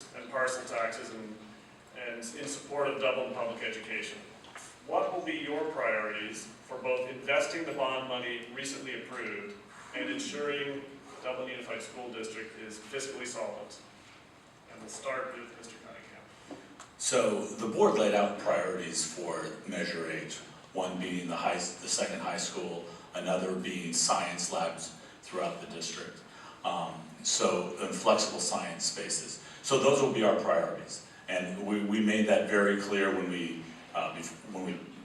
and parcel taxes and in support of Dublin public education. What will be your priorities for both investing the bond money recently approved and ensuring Dublin Unified School District is fiscally solvent? And we'll start with Mr. Cunningham. So the board laid out priorities for Measure H, one being the second high school, another being science labs throughout the district. And flexible science spaces. So those will be our priorities. And we made that very clear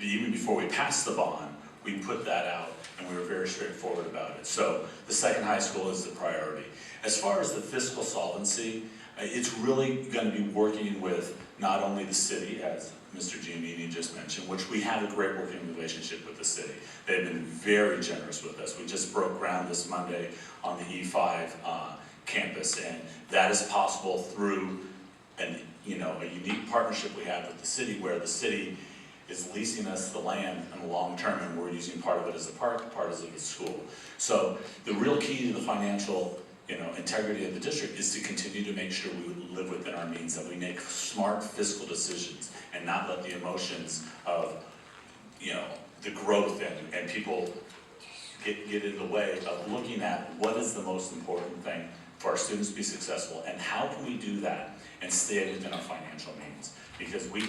even before we passed the bond, we put that out and we were very straightforward about it. So the second high school is the priority. As far as the fiscal solvency, it's really going to be working with not only the city, as Mr. Giannini just mentioned, which we have a great working relationship with the city. They've been very generous with us. We just broke ground this Monday on the E5 campus, and that is possible through a unique partnership we have with the city, where the city is leasing us the land in the long term, and we're using part of it as a park, part as a school. So the real key to the financial integrity of the district is to continue to make sure we live within our means, that we make smart fiscal decisions and not let the emotions of the growth and people get in the way of looking at what is the most important thing for our students to be successful, and how can we do that and stay within our financial means. Because we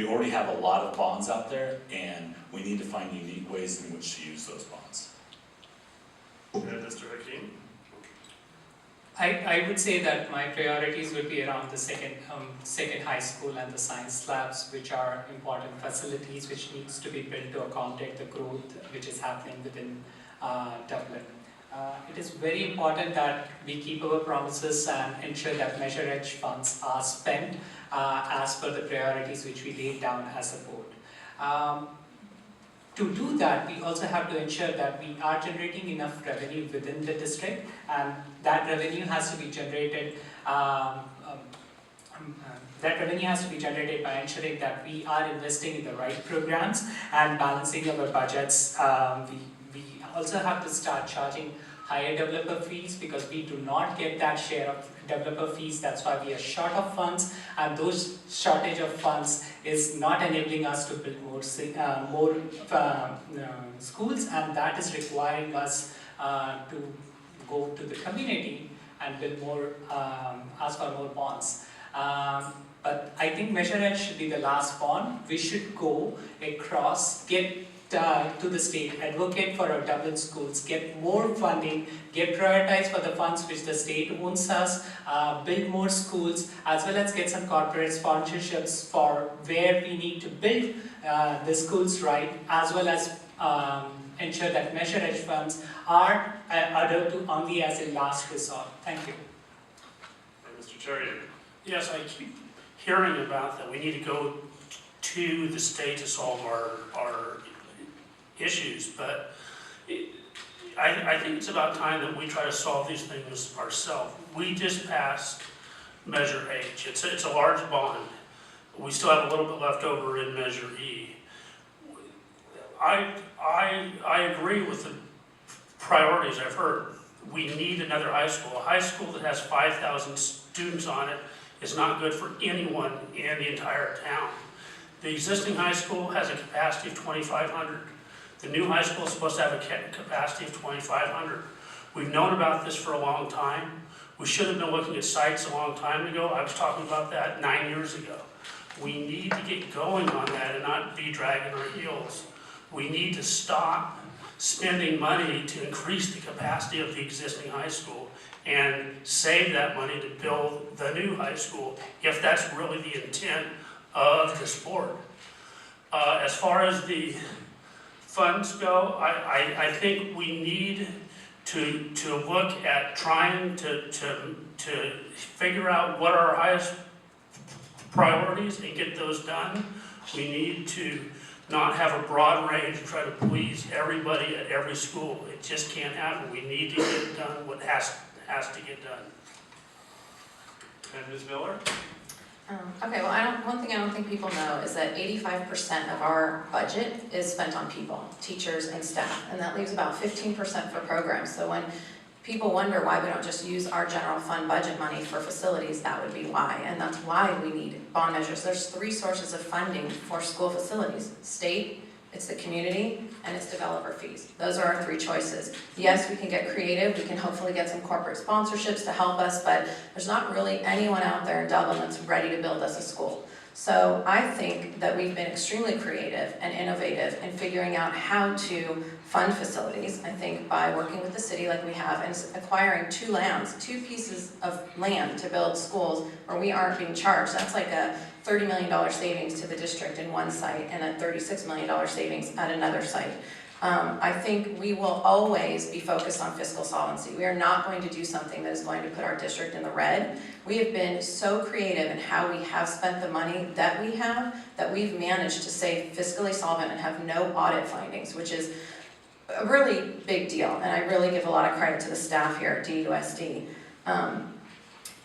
already have a lot of bonds out there, and we need to find unique ways in which to use those bonds. And Mr. Hakeem? I would say that my priorities would be around the second high school and the science labs, which are important facilities which needs to be built to accommodate the growth which is happening within Dublin. It is very important that we keep our promises and ensure that Measure H funds are spent as per the priorities which we laid down as a board. To do that, we also have to ensure that we are generating enough revenue within the district, and that revenue has to be generated. That revenue has to be generated by ensuring that we are investing in the right programs and balancing our budgets. We also have to start charging higher developer fees, because we do not get that share of developer fees. That's why we are short of funds, and those shortage of funds is not enabling us to build more schools, and that is requiring us to go to the community and build more, ask for more bonds. But I think Measure H should be the last bond. We should go across, get to the state, advocate for our Dublin schools, get more funding, get prioritized for the funds which the state owns us, build more schools, as well as get some corporate sponsorships for where we need to build the schools right, as well as ensure that Measure H funds are adhered to only as a last resort. Thank you. And Mr. Charrier? Yes, I keep hearing about that we need to go to the state to solve our issues, but I think it's about time that we try to solve these things ourselves. We just passed Measure H. It's a large bond. We still have a little bit left over in Measure E. I agree with the priorities I've heard. We need another high school. A high school that has 5,000 students on it is not good for anyone in the entire town. The existing high school has a capacity of 2,500. The new high school is supposed to have a capacity of 2,500. We've known about this for a long time. We should have been looking at sites a long time ago. I was talking about that 9 years ago. We need to get going on that and not be dragging our heels. We need to stop spending money to increase the capacity of the existing high school and save that money to build the new high school, if that's really the intent of this board. As far as the funds go, I think we need to look at trying to figure out what are our highest priorities and get those done. We need to not have a broad range and try to please everybody at every school. It just can't happen. We need to get done what has to get done. And Ms. Miller? Okay, well, one thing I don't think people know is that 85% of our budget is spent on people, teachers and staff, and that leaves about 15% for programs. So when people wonder why we don't just use our general fund budget money for facilities, that would be why. And that's why we need bond measures. There's 3 sources of funding for school facilities: state, it's the community, and it's developer fees. Those are our 3 choices. Yes, we can get creative, we can hopefully get some corporate sponsorships to help us, but there's not really anyone out there in Dublin that's ready to build us a school. So I think that we've been extremely creative and innovative in figuring out how to fund facilities. I think by working with the city like we have and acquiring 2 pieces of land to build schools where we aren't being charged. That's like a $30 million savings to the district in one site and a $36 million savings at another site. I think we will always be focused on fiscal solvency. We are not going to do something that is going to put our district in the red. We have been so creative in how we have spent the money that we have, that we've managed to stay fiscally solvent and have no audit findings, which is a really big deal. And I really give a lot of credit to the staff here at DUSD.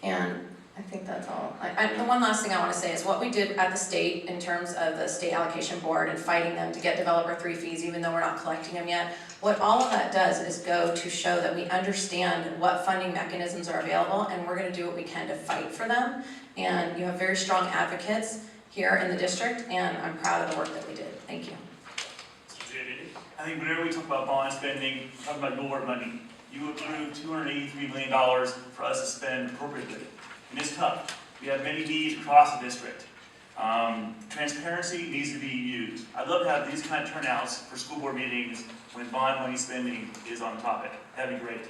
And I think that's all. The one last thing I want to say is what we did at the state in terms of the state allocation board and fighting them to get developer 3 fees, even though we're not collecting them yet. What all of that does is go to show that we understand what funding mechanisms are available, and we're going to do what we can to fight for them. And you have very strong advocates here in the district, and I'm proud of the work that we did. Thank you. Mr. Giannini? I think whenever we talk about bond spending, we're talking about your money. You approved $283 million for us to spend appropriately. And it's tough. We have many needs across the district. Transparency needs to be used. I'd love to have these kind of turnouts for school board meetings when bond money spending is on topic. That'd be great.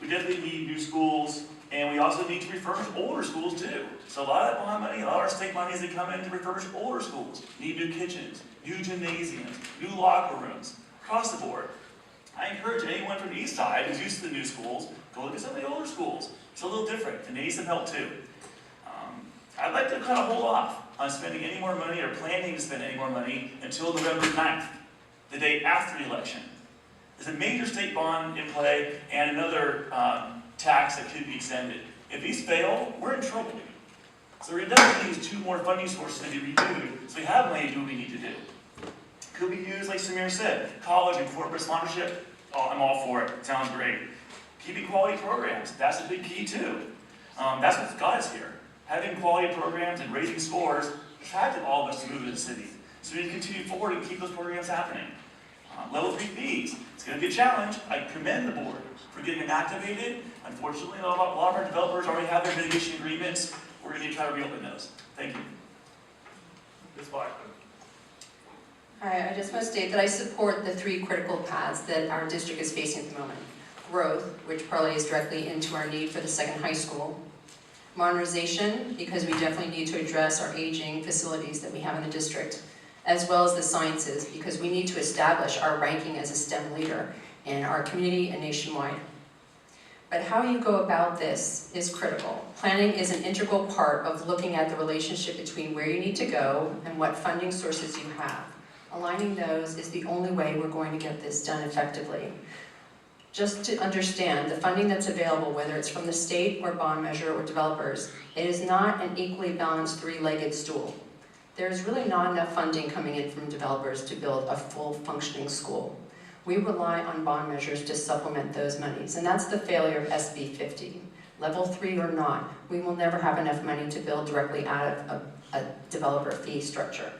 We definitely need new schools, and we also need to refurbish older schools too. So a lot of that bond money, a lot of our state monies that come in to refurbish older schools. Need new kitchens, new gymnasiums, new locker rooms, across the board. I encourage anyone from the east side who's used to the new schools, go look at some of the older schools. It's a little different, and they need some help too. I'd like to kind of hold off on spending any more money or planning to spend any more money until November 9th, the day after the election. There's a major state bond in play and another tax that could be extended. If these fail, we're in trouble. So we're definitely use 2 more funding sources to be renewed so we have money to do what we need to do. Could we use, like Samir said, college and corporate sponsorship? Oh, I'm all for it. Sounds great. Keeping quality programs, that's a big key too. That's what's got us here. Having quality programs and raising scores attracted all of us to move to the city. So we need to continue forward and keep those programs happening. Level 3 fees, it's going to be a challenge. I commend the board for getting them activated. Unfortunately, a lot of our developers already have their mitigation agreements. We're going to try to reopen those. Thank you. Ms. Blackman? Hi, I just want to state that I support the 3 critical paths that our district is facing at the moment. Growth, which parlays directly into our need for the 2nd high school. Modernization, because we definitely need to address our aging facilities that we have in the district, as well as the sciences, because we need to establish our ranking as a STEM leader in our community and nationwide. But how you go about this is critical. Planning is an integral part of looking at the relationship between where you need to go and what funding sources you have. Aligning those is the only way we're going to get this done effectively. Just to understand, the funding that's available, whether it's from the state or bond measure or developers, it is not an equally balanced 3-legged stool. There's really not enough funding coming in from developers to build a full functioning school. We rely on bond measures to supplement those monies, and that's the failure of SB 50. Level 3 or not, we will never have enough money to build directly out of a developer fee structure.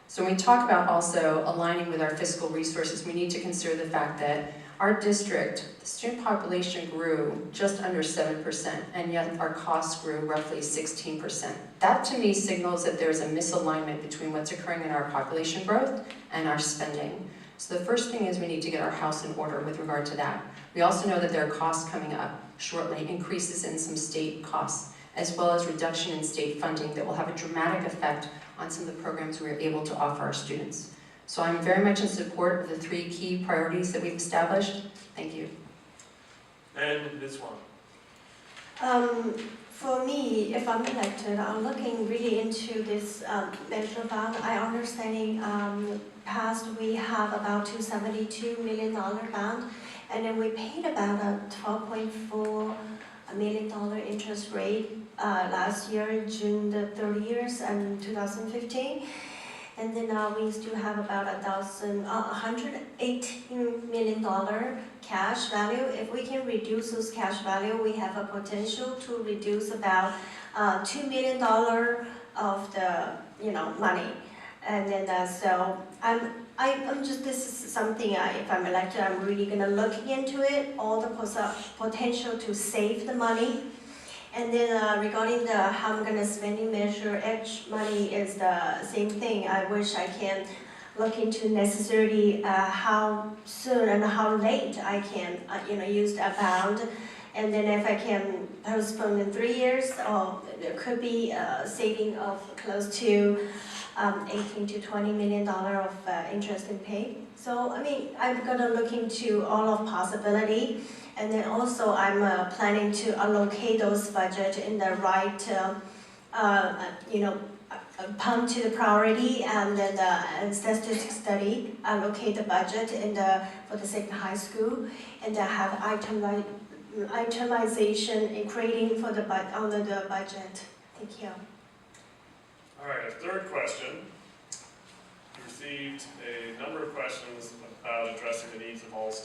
So when we talk about also aligning with our fiscal resources, we need to consider the fact that our district, the student population grew just under 7%, and yet our costs grew roughly 16%. That to me signals that there's a misalignment between what's occurring in our population growth and our spending. So the first thing is we need to get our house in order with regard to that. We also know that there are costs coming up shortly, increases in some state costs, as well as reduction in state funding that will have a dramatic effect on some of the programs we're able to offer our students. So I'm very much in support of the 3 key priorities that we've established. Thank you. And this one. For me, if I'm elected, I'm looking really into this measure bond. I understanding past we have about $272 million bond, and then we paid about a $12.4 million interest rate last year, June the 30th and 2015. And then we still have about $118 million cash value. If we can reduce those cash value, we have a potential to reduce about $2 million of the money. And then so I'm just, this is something if I'm elected, I'm really gonna look into it, all the potential to save the money. And then regarding the how I'm gonna spending measure H money is the same thing. I wish I can look into necessarily how soon and how late I can use the bond. And then if I can postpone in 3 years, or there could be a saving of close to $18 to $20 million of interest and pay. So I mean, I'm gonna look into all of possibility. And then also I'm planning to allocate those budget in the right, pump to the priority, and then the statistic study, allocate the budget for the second high school, and have itemization and creating for under the budget. Thank you. All right, a third question. We received a number of questions about addressing the needs of all students.